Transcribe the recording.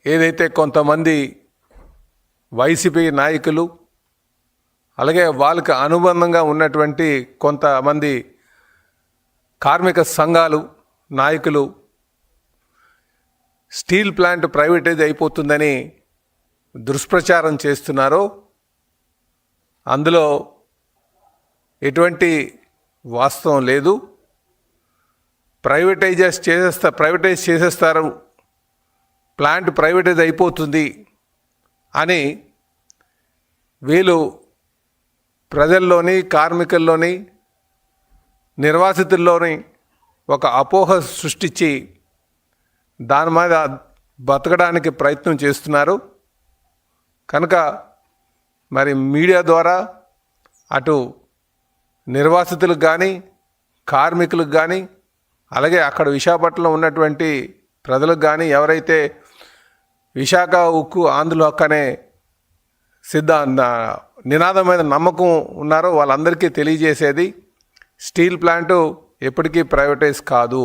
ఏదైతే కొంతమంది వైసీపీ నాయకులు అలాగే వాళ్ళకి అనుబంధంగా ఉన్నటువంటి కొంతమంది కార్మిక సంఘాలు నాయకులు స్టీల్ ప్లాంట్ ప్రైవేటైజ్ అయిపోతుందని దుష్ప్రచారం చేస్తున్నారో అందులో ఎటువంటి వాస్తవం లేదు. ప్రైవేటైజ్ చేసేస్తారు, ప్లాంట్ ప్రైవేటైజ్ అయిపోతుంది అని వీళ్ళు ప్రజల్లోని, కార్మికుల్లోని, నిర్వాసితుల్లోని ఒక అపోహ సృష్టించి దాని మీద బతకడానికి ప్రయత్నం చేస్తున్నారు. కనుక మరి మీడియా ద్వారా అటు నిర్వాసితులకు కానీ, కార్మికులకు కానీ, అలాగే అక్కడ విశాఖపట్నంలో ఉన్నటువంటి ప్రజలకు కానీ, ఎవరైతే విశాఖ ఉక్కు ఆంధ్రుల హక్కు అనే నినాదమైన నమ్మకం ఉన్నారో వాళ్ళందరికీ తెలియజేసేది స్టీల్ ప్లాంటు ఎప్పటికీ ప్రైవేటైజ్ కాదు.